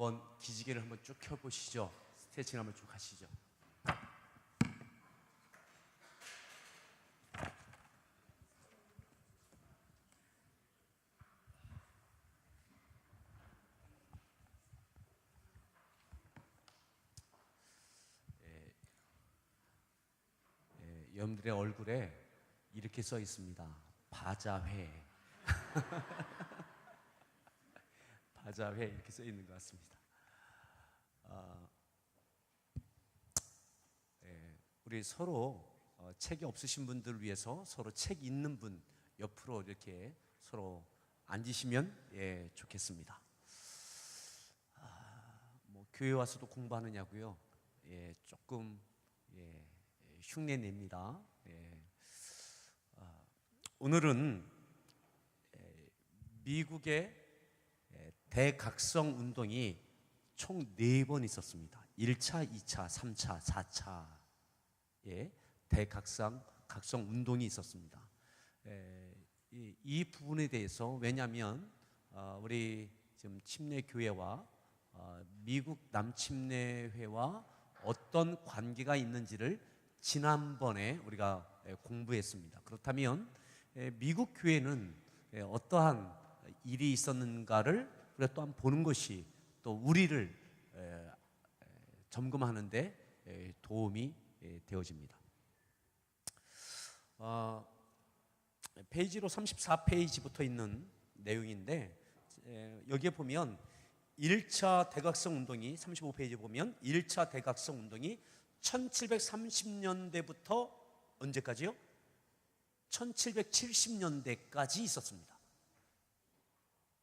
한번 기지개를 한번 쭉 켜보시죠. 스트레칭 한번 쭉 하시죠. 여러분들의 얼굴에 이렇게 써 있습니다. 바자회. 바자회 이렇게 써 있는 것 같습니다. 우리 서로 책이 없으신 분들 위해서 서로 책 있는 분 옆으로 이렇게 서로 앉으시면 좋겠습니다. 뭐 교회 와서도 공부하느냐고요? 조금 흉내 냅니다. 오늘은 미국의 대각성 운동이 총 4번 있었습니다. 1차, 2차, 3차, 4차의 대각성 운동이 있었습니다. 이 부분에 대해서 왜냐하면 우리 지금 침례교회와 미국 남침례회와 어떤 관계가 있는지를 지난번에 우리가 공부했습니다. 그렇다면 미국 교회는 어떠한 일이 있었는가를 우리가 또 한번 보는 것이 또 우리를 점검하는 데 도움이 되어집니다. 페이지로 34페이지부터 있는 내용인데 여기에 보면 1차 대각성 운동이 35페이지에 보면 1차 대각성 운동이 1730년대부터 언제까지요? 1770년대까지 있었습니다.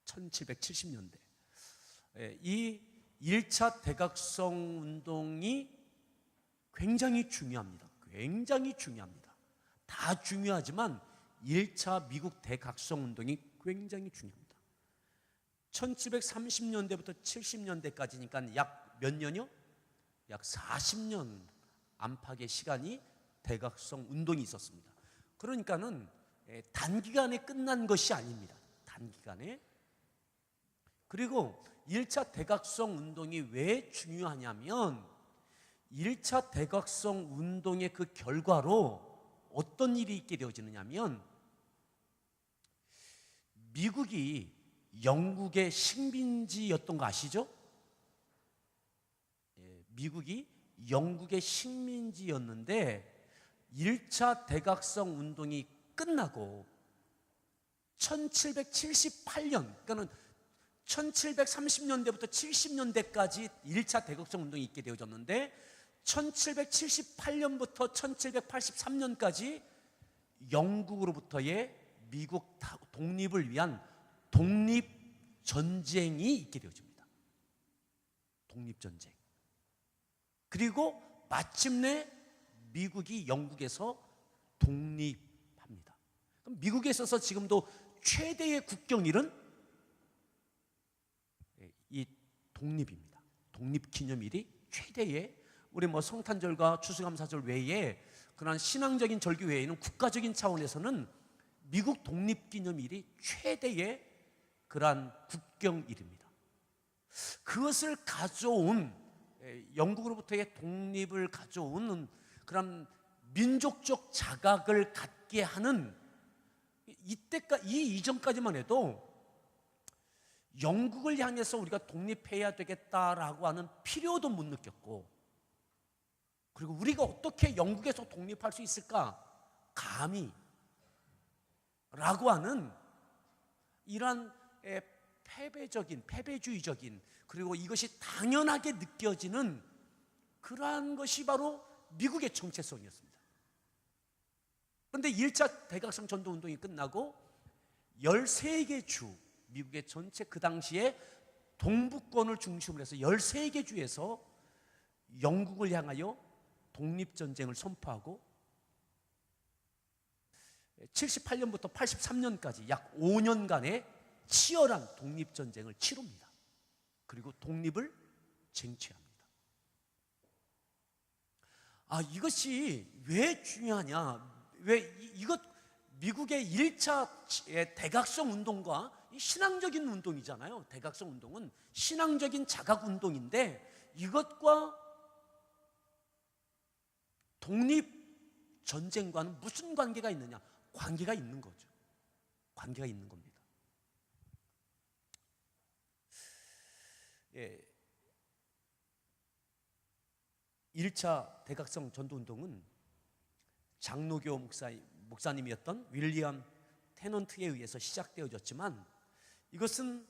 1770년대. 이 1차 대각성 운동이 굉장히 중요합니다. 굉장히 중요합니다. 다 중요하지만 1차 미국 대각성 운동이 굉장히 중요합니다. 1730년대부터 70년대까지니까 약 몇 년이요? 약 40년 안팎의 시간이 대각성 운동이 있었습니다. 그러니까는 단기간에 끝난 것이 아닙니다. 단기간에. 그리고 1차 대각성 운동이 왜 중요하냐면 1차 대각성 운동의 그 결과로 어떤 일이 있게 되어지느냐면 미국이 영국의 식민지였던 거 아시죠? 미국이 영국의 식민지였는데 1차 대각성 운동이 끝나고 1778년, 그러니까 1730년대부터 70년대까지 1차 대각성 운동이 있게 되어졌는데 1778년부터 1783년까지 영국으로부터의 미국 독립을 위한 독립전쟁이 있게 되어집니다. 독립전쟁. 그리고 마침내 미국이 영국에서 독립합니다. 그럼 미국에 있어서 지금도 최대의 국경일은 이 독립입니다. 독립기념일이 최대의 우리 뭐 성탄절과 추수감사절 외에 그런 신앙적인 절기 외에는 국가적인 차원에서는 미국 독립기념일이 최대의 그러한 국경일입니다. 그것을 가져온 영국으로부터의 독립을 가져온 그런 민족적 자각을 갖게 하는 이때까지 이 이전까지만 해도 영국을 향해서 우리가 독립해야 되겠다라고 하는 필요도 못 느꼈고 그리고 우리가 어떻게 영국에서 독립할 수 있을까? 감히 라고 하는 이러한 패배주의적인 그리고 이것이 당연하게 느껴지는 그러한 것이 바로 미국의 정체성이었습니다. 그런데 1차 대각성 전도운동이 끝나고 13개 주, 미국의 전체 그 당시에 동부권을 중심으로 해서 13개 주에서 영국을 향하여 독립전쟁을 선포하고 78년부터 83년까지 약 5년간의 치열한 독립전쟁을 치릅니다. 그리고 독립을 쟁취합니다. 이것이 왜 중요하냐? 왜 이것 미국의 1차 대각성 운동과 이 신앙적인 운동이잖아요. 대각성 운동은 신앙적인 자각 운동인데 이것과 독립 전쟁과는 무슨 관계가 있느냐? 관계가 있는 거죠. 관계가 있는 겁니다. 예. 1차 대각성 전도운동은 장로교 목사님이었던 윌리엄 테넌트에 의해서 시작되어졌지만 이것은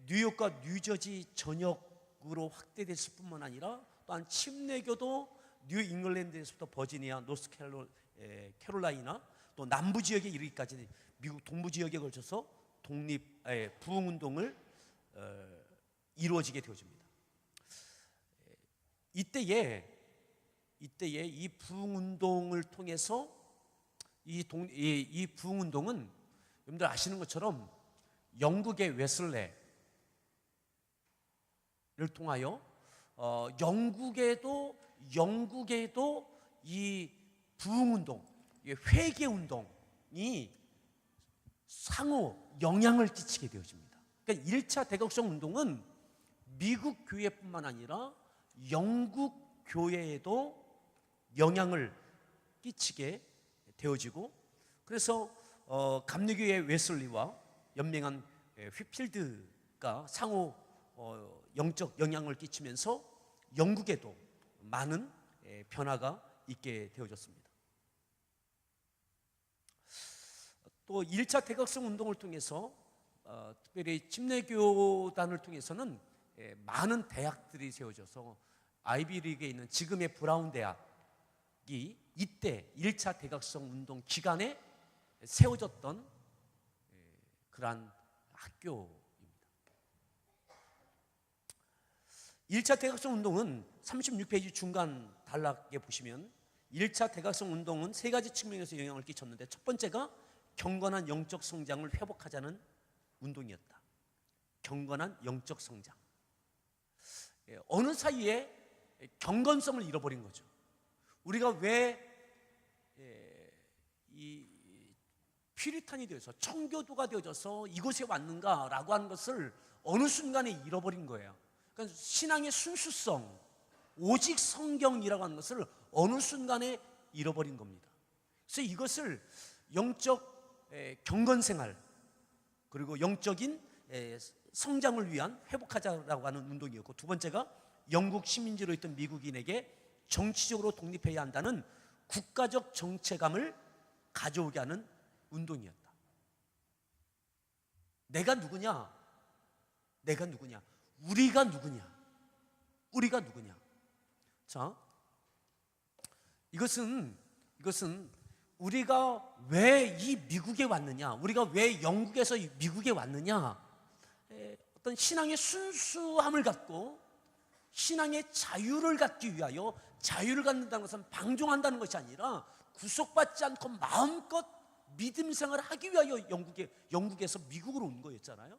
뉴욕과 뉴저지 전역으로 확대됐을 뿐만 아니라 또한 침례교도 뉴 잉글랜드에서부터 버지니아, 노스캐롤라이나 또 남부 지역에 이르기까지 미국 동부 지역에 걸쳐서 부흥운동을 이루어지게 되어집니다. 이때에 이 부흥운동을 통해서 이 부흥운동은 여러분들 아시는 것처럼 영국의 웨슬레를 통하여 영국에도 이 부흥운동, 회개운동이 상호 영향을 끼치게 되어집니다. 그러니까 1차 대각성 운동은 미국 교회뿐만 아니라 영국 교회에도 영향을 끼치게 되어지고, 그래서 감리교의 웨슬리와 연맹한 휘필드가 상호 영적 영향을 끼치면서 영국에도 많은 변화가 있게 되어졌습니다. 또 1차 대각성 운동을 통해서 특별히 침례교단을 통해서는 많은 대학들이 세워져서 아이비리그에 있는 지금의 브라운 대학이 이때 1차 대각성 운동 기간에 세워졌던 그러한 학교입니다. 1차 대각성 운동은 36페이지 중간 단락에 보시면 1차 대각성 운동은 세 가지 측면에서 영향을 끼쳤는데, 첫 번째가 경건한 영적 성장을 회복하자는 운동이었다. 경건한 영적 성장. 어느 사이에 경건성을 잃어버린 거죠. 우리가 왜 이 퓨리탄이 되어서 청교도가 되어져서 이곳에 왔는가라고 하는 것을 어느 순간에 잃어버린 거예요. 그러니까 신앙의 순수성, 오직 성경이라고 하는 것을 어느 순간에 잃어버린 겁니다. 그래서 이것을 영적 경건생활 그리고 영적인 성장을 위한 회복하자라고 하는 운동이었고, 두 번째가 영국 식민지로 있던 미국인에게 정치적으로 독립해야 한다는 국가적 정체감을 가져오게 하는 운동이었다. 내가 누구냐? 내가 누구냐? 우리가 누구냐? 우리가 누구냐? 자, 이것은 우리가 왜 이 미국에 왔느냐? 우리가 왜 영국에서 미국에 왔느냐? 어떤 신앙의 순수함을 갖고 신앙의 자유를 갖기 위하여, 자유를 갖는다는 것은 방종한다는 것이 아니라 구속받지 않고 마음껏 믿음 생활을 하기 위하여 영국에서 미국으로 온 거였잖아요.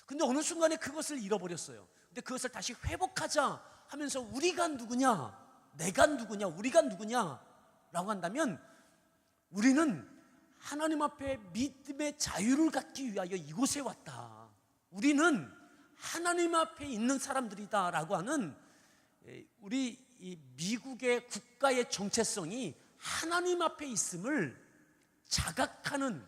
근데 어느 순간에 그것을 잃어버렸어요. 근데 그것을 다시 회복하자 하면서 우리가 누구냐? 내가 누구냐? 우리가 누구냐? 라고 한다면 우리는 하나님 앞에 믿음의 자유를 갖기 위하여 이곳에 왔다. 우리는 하나님 앞에 있는 사람들이다 라고 하는 우리 이 미국의 국가의 정체성이 하나님 앞에 있음을 자각하는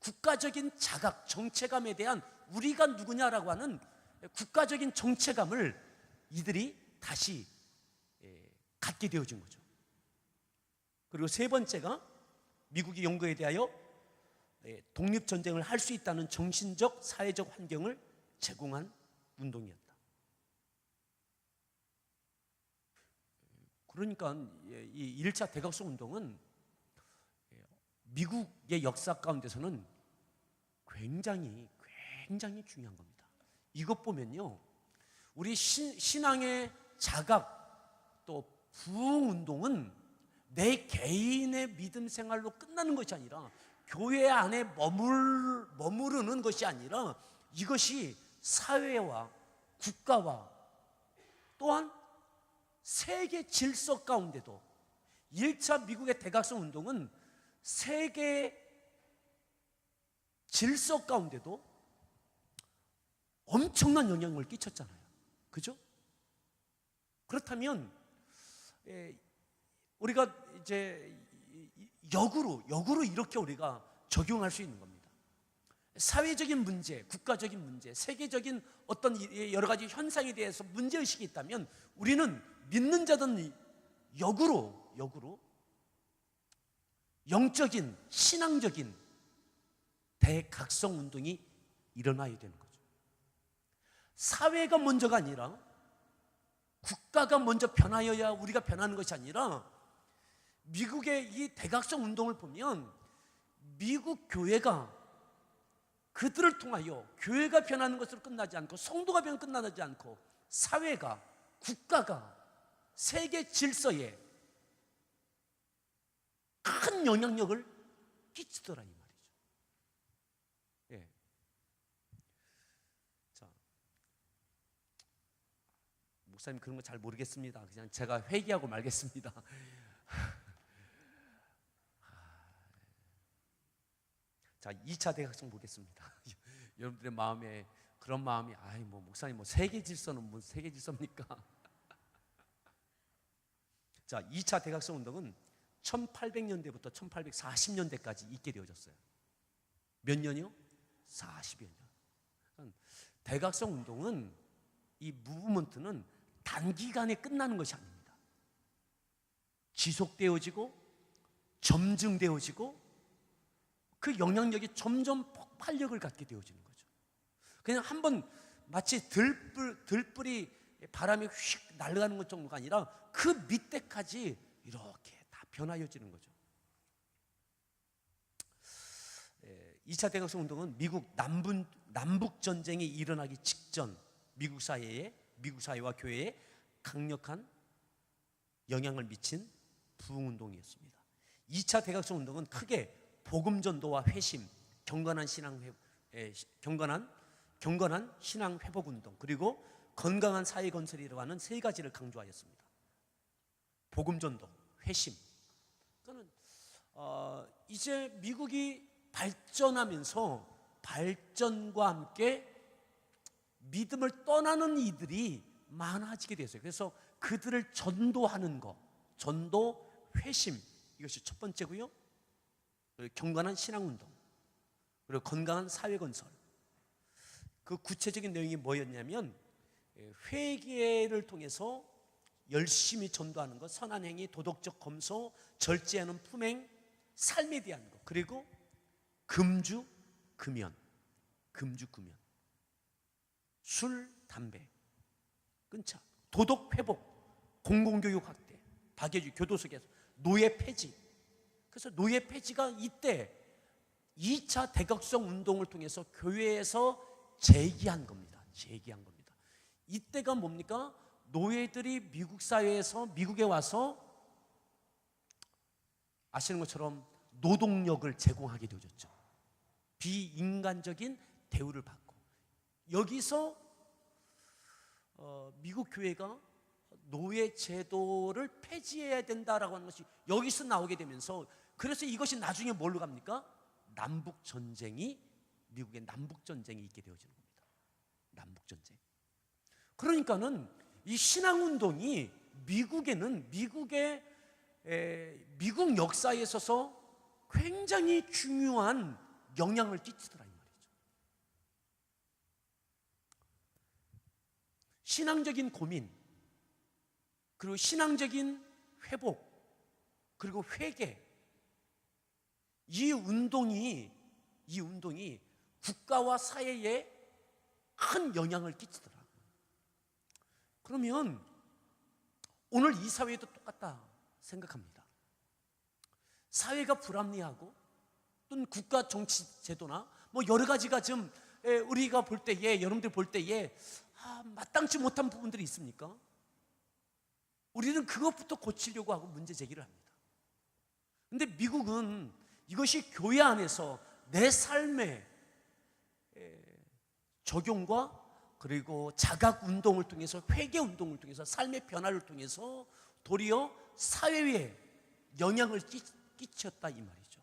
국가적인 자각, 정체감에 대한 우리가 누구냐라고 하는 국가적인 정체감을 이들이 다시 갖게 되어진 거죠. 그리고 세 번째가 미국이 영국에 대하여 독립전쟁을 할 수 있다는 정신적, 사회적 환경을 제공한 운동이었다. 그러니까 이 1차 대각성 운동은 미국의 역사 가운데서는 굉장히 중요한 겁니다. 이것 보면요, 우리 신앙의 자각 또 부흥 운동은 내 개인의 믿음 생활로 끝나는 것이 아니라, 교회 안에 머무르는 것이 아니라, 이것이 사회와 국가와 또한 세계 질서 가운데도 1차 미국의 대각성 운동은 세계 질서 가운데도 엄청난 영향을 끼쳤잖아요. 그죠? 그렇다면 우리가 이제 역으로 이렇게 우리가 적용할 수 있는 겁니다. 사회적인 문제, 국가적인 문제, 세계적인 어떤 여러 가지 현상에 대해서 문제의식이 있다면 우리는 믿는 자든 역으로 영적인, 신앙적인 대각성 운동이 일어나야 되는 거죠. 사회가 먼저가 아니라 국가가 먼저 변하여야 우리가 변하는 것이 아니라 미국의 이 대각성 운동을 보면 미국 교회가 그들을 통하여 교회가 변하는 것으로 끝나지 않고 성도가 변하는 것으로 끝나지 않고 사회가, 국가가, 세계 질서에 큰 영향력을 끼치더라 이 말이죠. 예. 자, 목사님 그런 거 잘 모르겠습니다. 그냥 제가 회개하고 말겠습니다. 자, 2차 대각성 보겠습니다. 여러분들의 마음에 그런 마음이 뭐 목사님 뭐 세계 질서는 뭐 세계 질서입니까? 자, 2차 대각성 운동은 1800년대부터 1840년대까지 있게 되어졌어요. 몇 년이요? 40여 년. 대각성 운동은 이 무브먼트는 단기간에 끝나는 것이 아닙니다. 지속되어지고 점증되어지고 그 영향력이 점점 폭발력을 갖게 되어지는 거죠. 그냥 한번 마치 들불이 바람에 휙 날아가는 것 정도가 아니라 그 밑에까지 이렇게 다 변화해지는 거죠. 2차 대각성 운동은 미국 남북 전쟁이 일어나기 직전 미국 사회와 교회에 강력한 영향을 미친 부흥 운동이었습니다. 2차 대각성 운동은 크게 복음 전도와 회심, 경건한 신앙 회복 운동, 그리고 건강한 사회 건설이라고 하는 세 가지를 강조하였습니다. 복음 전도, 회심. 그러니까 이제 미국이 발전하면서 발전과 함께 믿음을 떠나는 이들이 많아지게 됐어요. 그래서 그들을 전도하는 것, 전도, 회심, 이것이 첫 번째고요. 경건한 신앙운동, 그리고 건강한 사회건설. 그 구체적인 내용이 뭐였냐면 회개를 통해서 열심히 전도하는 것, 선한 행위, 도덕적 검소, 절제하는 품행, 삶에 대한 것, 그리고 금주, 금연, 술, 담배 끊자, 도덕 회복, 공공교육 확대, 박애주, 교도소에서 노예 폐지. 그래서 노예 폐지가 이때 2차 대각성 운동을 통해서 교회에서 제기한 겁니다. 이때가 뭡니까? 노예들이 미국 사회에서 미국에 와서 아시는 것처럼 노동력을 제공하게 되어졌죠. 비인간적인 대우를 받고, 여기서 미국 교회가 노예 제도를 폐지해야 된다라고 하는 것이 여기서 나오게 되면서, 그래서 이것이 나중에 뭘로 갑니까? 미국의 남북전쟁이 있게 되어지는 겁니다. 남북전쟁. 그러니까는 이 신앙운동이 미국 역사에 있어서 굉장히 중요한 영향을 끼치더라 이 말이죠. 신앙적인 고민, 그리고 신앙적인 회복, 그리고 회개, 이 운동이 국가와 사회에 큰 영향을 끼치더라. 그러면 오늘 이 사회도 똑같다 생각합니다. 사회가 불합리하고 또는 국가 정치 제도나 뭐 여러 가지가 좀 우리가 볼 때에, 여러분들 볼 때에 마땅치 못한 부분들이 있습니까? 우리는 그것부터 고치려고 하고 문제 제기를 합니다. 그런데 미국은 이것이 교회 안에서 내 삶의 적용과 그리고 자각 운동을 통해서, 회개 운동을 통해서, 삶의 변화를 통해서 도리어 사회에 영향을 끼쳤다 이 말이죠.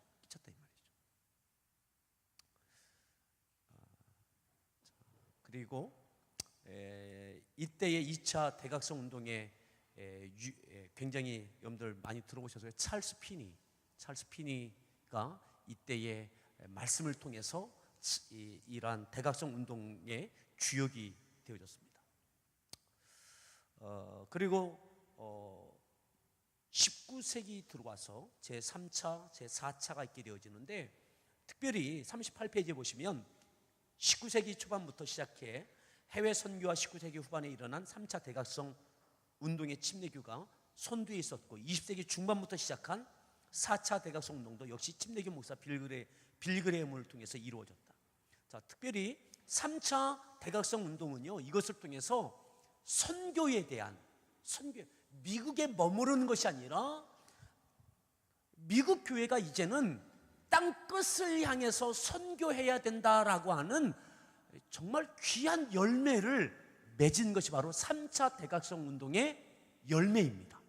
그리고 이때의 2차 대각성 운동에 굉장히 여러분들 많이 들어보셔서 찰스 피니가 이때의 말씀을 통해서 이러한 대각성 운동의 주역이 되어졌습니다. 그리고 19세기 들어와서 제3차, 제4차가 있게 되어지는데, 특별히 38페이지에 보시면 19세기 초반부터 시작해 해외 선교와 19세기 후반에 일어난 3차 대각성 운동의 침례교가 선두에 있었고, 20세기 중반부터 시작한 4차 대각성 운동도 역시 침례교 목사 빌그레헴을 통해서 이루어졌다. 자, 특별히 3차 대각성 운동은요, 이것을 통해서 선교에 대한 미국에 머무르는 것이 아니라 미국 교회가 이제는 땅끝을 향해서 선교해야 된다라고 하는 정말 귀한 열매를 맺은 것이 바로 3차 대각성 운동의 열매입니다.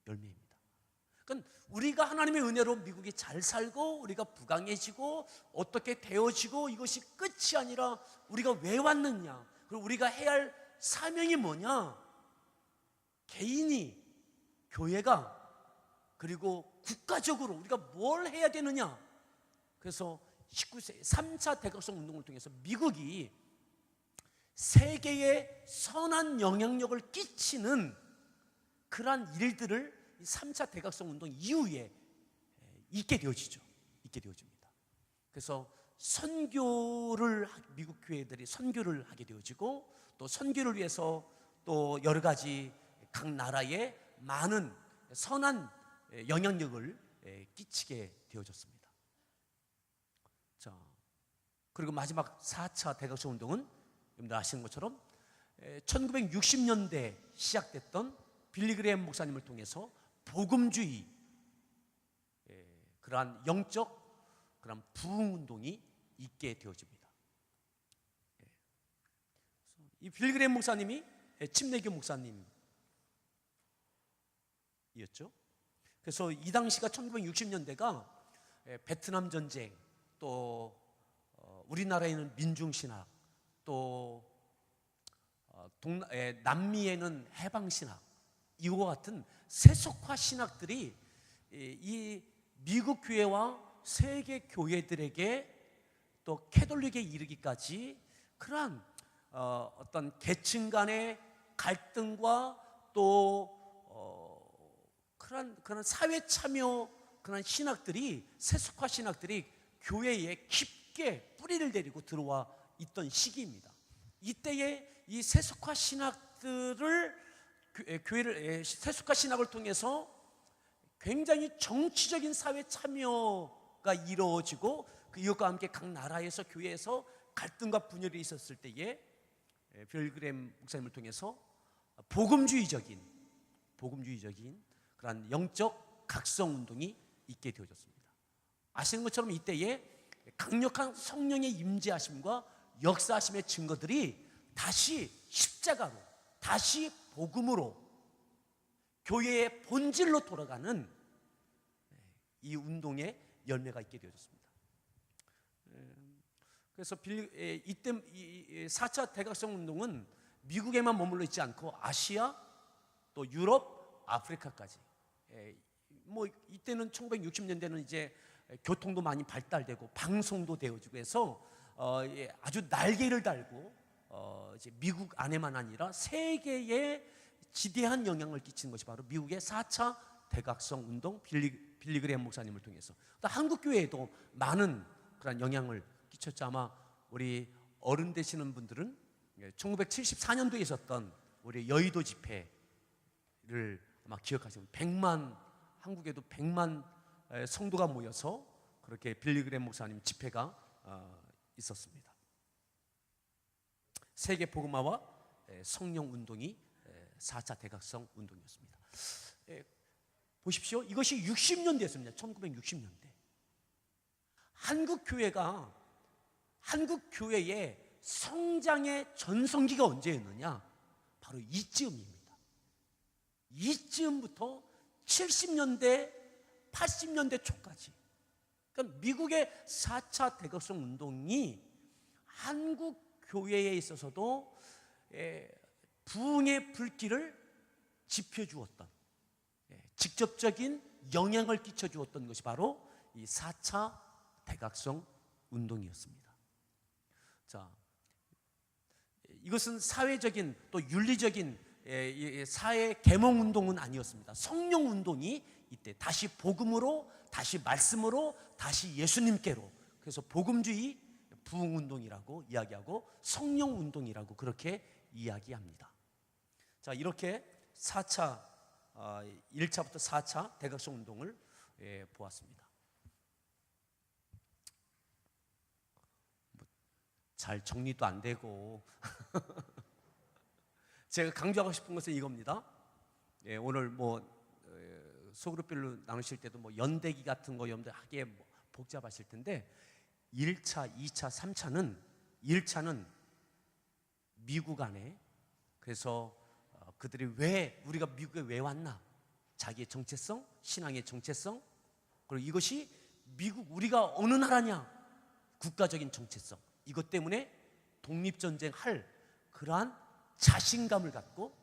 그러니까 우리가 하나님의 은혜로 미국이 잘 살고 우리가 부강해지고 어떻게 되어지고 이것이 끝이 아니라 우리가 왜 왔느냐, 그리고 우리가 해야 할 사명이 뭐냐, 개인이, 교회가, 그리고 국가적으로 우리가 뭘 해야 되느냐. 그래서 19세기 3차 대각성 운동을 통해서 미국이 세계에 선한 영향력을 끼치는 그러한 일들을 3차 대각성 운동 이후에 있게 되어집니다. 그래서 미국 교회들이 선교를 하게 되어지고, 또 선교를 위해서 또 여러 가지 각 나라에 많은 선한 영향력을 끼치게 되어졌습니다. 자, 그리고 마지막 4차 대각성 운동은 여러분들 아시는 것처럼 1960년대 시작됐던 빌리그레헴 목사님을 통해서 복음주의, 그러한 영적 그러한 부흥 운동이 있게 되어집니다. 이 빌리그레헴 목사님이 침례교 목사님이었죠. 그래서 이 당시가 1960년대가 베트남 전쟁, 또 우리나라에는 민중신학, 또 남미에는 해방신학, 이와 같은 세속화 신학들이 이 미국 교회와 세계 교회들에게, 또 캐톨릭에 이르기까지 그러한 어떤 계층 간의 갈등과 또 그런 사회 참여, 그런 신학들이, 세속화 신학들이 교회에 깊게 뿌리를 내리고 들어와 있던 시기입니다. 이때에 이 세속화 신학들을 세속화 신학을 통해서 굉장히 정치적인 사회 참여가 이루어지고, 이것과 함께 각 나라에서, 교회에서 갈등과 분열이 있었을 때에 빌리그레헴 목사님을 통해서 복음주의적인 그런 영적 각성 운동이 있게 되어졌습니다. 아시는 것처럼 이때에 강력한 성령의 임재하심과 역사하심의 증거들이 다시 십자가로, 다시 복음으로, 교회의 본질로 돌아가는 이 운동의 열매가 있게 되어졌습니다. 그래서 이때 4차 대각성 운동은 미국에만 머물러 있지 않고 아시아, 또 유럽, 아프리카까지, 이때는 1960년대는 이제 교통도 많이 발달되고 방송도 되어지고 해서 아주 날개를 달고 이제 미국 안에만 아니라 세계에 지대한 영향을 끼치는 것이 바로 미국의 4차 대각성 운동, 빌리그레헴 목사님을 통해서. 또 한국 교회에도 많은 그런 영향을 끼쳤죠. 아마 우리 어른 되시는 분들은 1974년도에 있었던 우리 여의도 집회를 아마 기억하시면, 한국에도 100만 성도가 모여서 그렇게 빌리그레헴 목사님 집회가 있었습니다. 세계 복음화와 성령 운동이 4차 대각성 운동이었습니다. 보십시오. 이것이 60년대였습니다. 1960년대. 한국 교회의 성장의 전성기가 언제였느냐? 바로 이쯤입니다. 이쯤부터 70년대, 80년대 초까지. 그러니까 미국의 4차 대각성 운동이 한국 교회에 있어서도 부흥의 불길을 지펴주었던, 직접적인 영향을 끼쳐주었던 것이 바로 이 4차 대각성 운동이었습니다. 자, 이것은 사회적인 또 윤리적인 사회 계몽 운동은 아니었습니다. 성령 운동이 이때 다시 복음으로, 다시 말씀으로, 다시 예수님께로, 그래서 복음주의 부흥 운동이라고 이야기하고 성령 운동이라고 그렇게 이야기합니다. 자, 이렇게 1차부터 4차 대각성 운동을 보았습니다. 잘 정리도 안 되고 제가 강조하고 싶은 것은 이겁니다. 오늘 소그룹별로 나누실 때도 연대기 같은 거 하기에 복잡하실 텐데 1차, 2차, 3차는 1차는 미국 안에, 그래서 그들이 우리가 미국에 왜 왔나, 자기의 정체성, 신앙의 정체성, 그리고 이것이 우리가 어느 나라냐, 국가적인 정체성, 이것 때문에 독립전쟁 할 그러한 자신감을 갖고,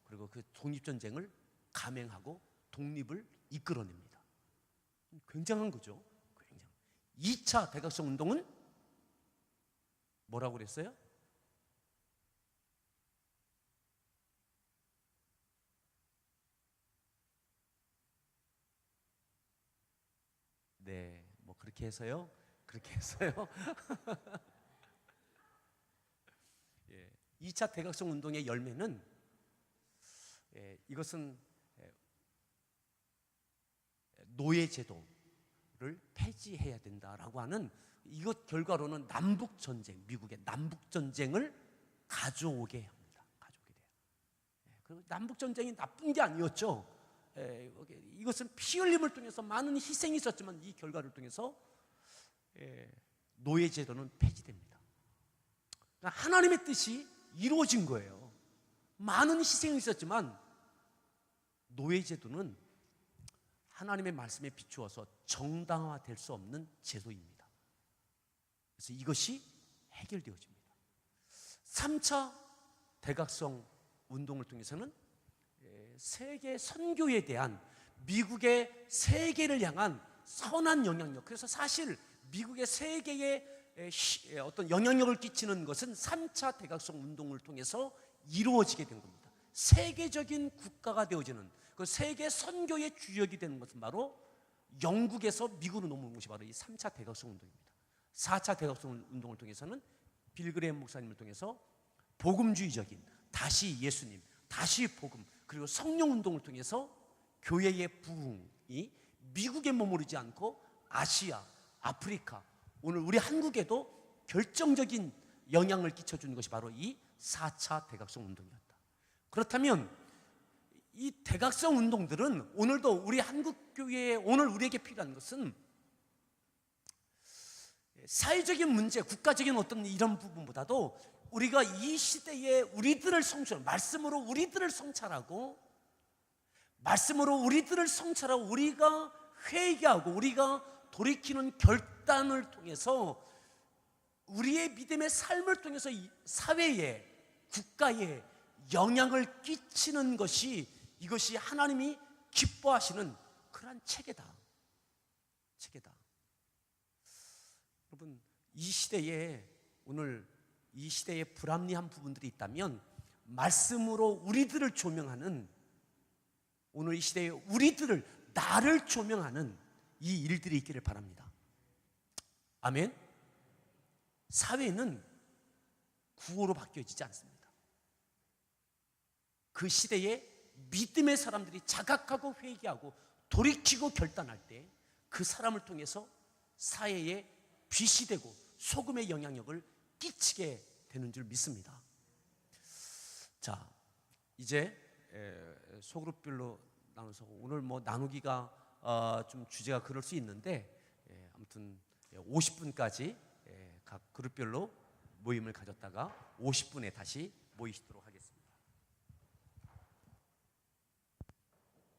그리고 그 독립전쟁을 감행하고 독립을 이끌어냅니다. 굉장한 거죠. 2차 대각성 운동은 뭐라고 그랬어요? 네, 그렇게 해서요. 그렇게 해서요. 2차 대각성 운동의 열매는 이것은 노예제도를 폐지해야 된다라고 하는, 이것 결과로는 남북전쟁, 미국의 남북전쟁을 가져오게 합니다. 가져오게 돼요. 그리고 남북전쟁이 나쁜 게 아니었죠. 이것은 피 흘림을 통해서 많은 희생이 있었지만 이 결과를 통해서 노예제도는 폐지됩니다. 그러니까 하나님의 뜻이 이루어진 거예요. 많은 희생이 있었지만 노예제도는 하나님의 말씀에 비추어서 정당화될 수 없는 제도입니다. 그래서 이것이 해결되어집니다. 3차 대각성 운동을 통해서는 세계 선교에 대한 미국의 세계를 향한 선한 영향력, 그래서 사실 미국의 세계에 어떤 영향력을 끼치는 것은 3차 대각성 운동을 통해서 이루어지게 된 겁니다. 세계적인 국가가 되어지는, 그 세계 선교의 주역이 되는 것은 바로 영국에서 미국으로 넘어온 것이 바로 이 3차 대각성 운동입니다. 4차 대각성 운동을 통해서는 빌그레헴 목사님을 통해서 복음주의적인, 다시 예수님, 다시 복음, 그리고 성령 운동을 통해서 교회의 부흥이 미국에 머무르지 않고 아시아, 아프리카, 오늘 우리 한국에도 결정적인 영향을 끼쳐주는 것이 바로 이 4차 대각성 운동이었다. 그렇다면 이 대각성 운동들은 오늘도 우리 한국교회에 오늘 우리에게 필요한 것은 사회적인 문제, 국가적인 어떤 이런 부분보다도 우리가 이 시대에 우리들을 말씀으로 우리들을 성찰하고, 말씀으로 우리들을 성찰하고 우리가 회개하고 우리가 돌이키는 결단을 통해서 우리의 믿음의 삶을 통해서 이 사회에, 국가에 영향을 끼치는 것이, 이것이 하나님이 기뻐하시는 그러한 체계다. 여러분, 이 시대에, 오늘 이 시대에 불합리한 부분들이 있다면 말씀으로 우리들을 조명하는, 오늘 이 시대에 우리들을, 나를 조명하는 이 일들이 있기를 바랍니다. 아멘. 사회는 구호로 바뀌어지지 않습니다. 그 시대에 믿음의 사람들이 자각하고 회개하고 돌이키고 결단할 때 그 사람을 통해서 사회에 빛이 되고 소금의 영향력을 끼치게 되는 줄 믿습니다. 자, 이제 소그룹별로 나눠서 오늘 나누기가 좀 주제가 그럴 수 있는데, 아무튼 50분까지 각 그룹별로 모임을 가졌다가 50분에 다시 모이시도록 하겠습니다.